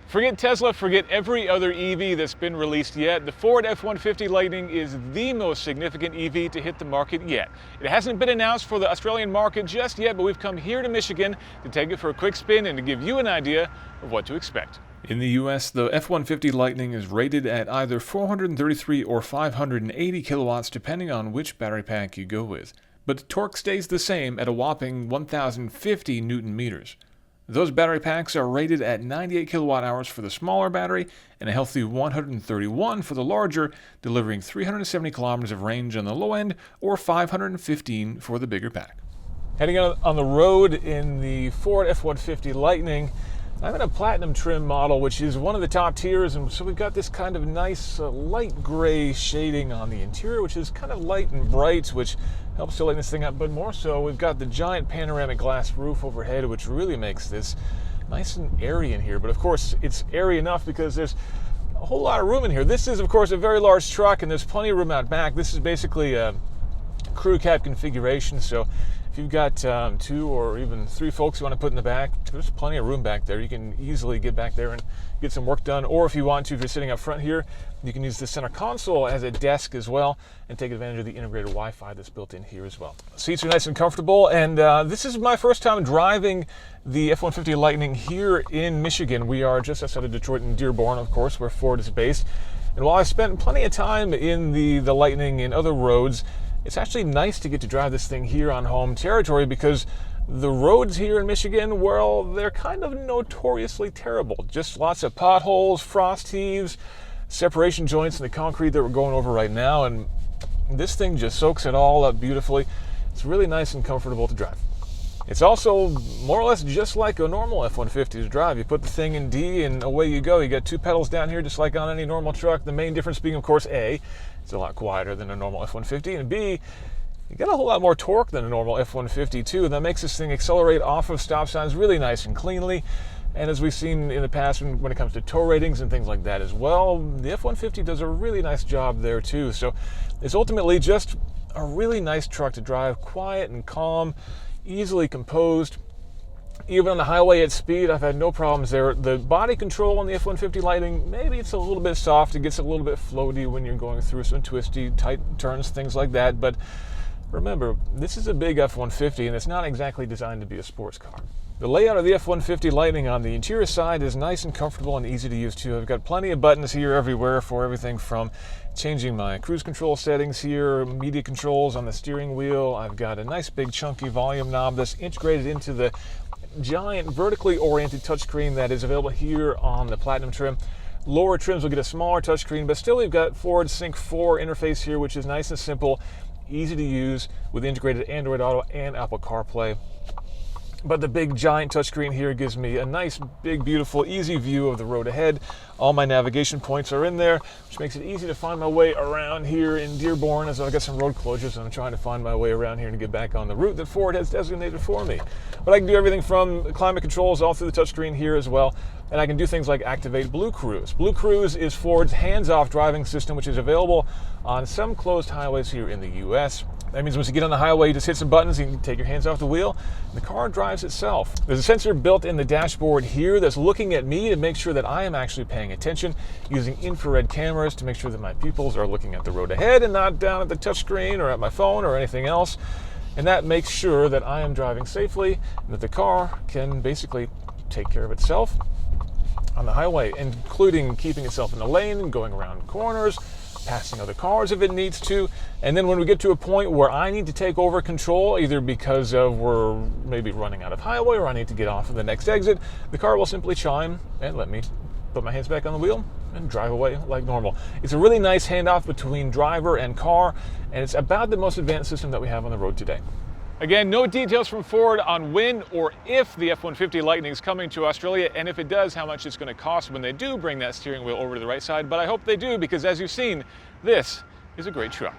Forget Tesla, forget every other EV that's been released yet. The Ford F-150 Lightning is the most significant EV to hit the market yet. It hasn't been announced for the Australian market just yet, but we've come here to Michigan to take it for a quick spin and to give you an idea of what to expect. In the US, the F-150 Lightning is rated at either 433 or 580 kilowatts depending on which battery pack you go with. But torque stays the same at a whopping 1,050 Newton meters. Those battery packs are rated at 98 kilowatt hours for the smaller battery and a healthy 131 for the larger, delivering 370 kilometers of range on the low end or 515 for the bigger pack. Heading out on the road in the Ford F-150 Lightning, I'm in a platinum trim model, which is one of the top tiers, and so we've got this kind of nice light gray shading on the interior, which is kind of light and bright, which helps to lighten this thing up. But more so, we've got the giant panoramic glass roof overhead, which really makes this nice and airy in here. But of course, it's airy enough because there's a whole lot of room in here. This is, of course, a very large truck, and there's plenty of room out back. This is basically a crew cab configuration, so if you've got 2 or even 3 folks you want to put in the back, there's plenty of room back there. You can easily get back there and get some work done. Or if you want to, if you're sitting up front here, you can use the center console as a desk as well and take advantage of the integrated Wi-Fi that's built in here as well. Seats are nice and comfortable, and this is my first time driving the F-150 Lightning here in Michigan. We are just outside of Detroit in Dearborn, of course, where Ford is based. And while I've spent plenty of time in the Lightning in other roads, it's actually nice to get to drive this thing here on home territory because the roads here in Michigan, well, they're kind of notoriously terrible. Just lots of potholes, frost heaves, separation joints in the concrete that we're going over right now, and this thing just soaks it all up beautifully. It's really nice and comfortable to drive. It's also more or less just like a normal F-150 to drive. You put the thing in D and away you go. You got 2 pedals down here just like on any normal truck. The main difference being, of course, A, it's a lot quieter than a normal F-150, and B, you get a whole lot more torque than a normal F-150 too, and that makes this thing accelerate off of stop signs really nice and cleanly. And as we've seen in the past when it comes to tow ratings and things like that as well, the F-150 does a really nice job there too. So it's ultimately just a really nice truck to drive, quiet and calm, easily composed. Even on the highway at speed, I've had no problems there. The body control on the F-150 Lightning, maybe it's a little bit soft. It gets a little bit floaty when you're going through some twisty, tight turns, things like that. But remember, this is a big F-150, and it's not exactly designed to be a sports car. The layout of the F-150 Lightning on the interior side is nice and comfortable and easy to use too. I've got plenty of buttons here everywhere for everything from changing my cruise control settings here, media controls on the steering wheel. I've got a nice big chunky volume knob that's integrated into the giant vertically oriented touchscreen that is available here on the Platinum trim. Lower trims will get a smaller touchscreen, but still we've got Ford Sync 4 interface here, which is nice and simple, easy to use with integrated Android Auto and Apple CarPlay. But the big giant touchscreen here gives me a nice, big, beautiful, easy view of the road ahead. All my navigation points are in there, which makes it easy to find my way around here in Dearborn, as I've got some road closures and I'm trying to find my way around here to get back on the route that Ford has designated for me. But I can do everything from climate controls all through the touchscreen here as well. And I can do things like activate Blue Cruise. Blue Cruise is Ford's hands-off driving system, which is available on some closed highways here in the US. That means once you get on the highway, you just hit some buttons, you can take your hands off the wheel, and the car drives itself. There's a sensor built in the dashboard here that's looking at me to make sure that I am actually paying attention, using infrared cameras to make sure that my pupils are looking at the road ahead and not down at the touchscreen or at my phone or anything else. And that makes sure that I am driving safely and that the car can basically take care of itself on the highway, including keeping itself in the lane and going around corners, passing other cars if it needs to. And then when we get to a point where I need to take over control, either because of we're maybe running out of highway or I need to get off of the next exit, the car will simply chime and let me put my hands back on the wheel and drive away like normal. It's a really nice handoff between driver and car, and it's about the most advanced system that we have on the road today. Again, no details from Ford on when or if the F-150 Lightning is coming to Australia, and if it does, how much it's going to cost when they do bring that steering wheel over to the right side. But I hope they do, because as you've seen, this is a great truck.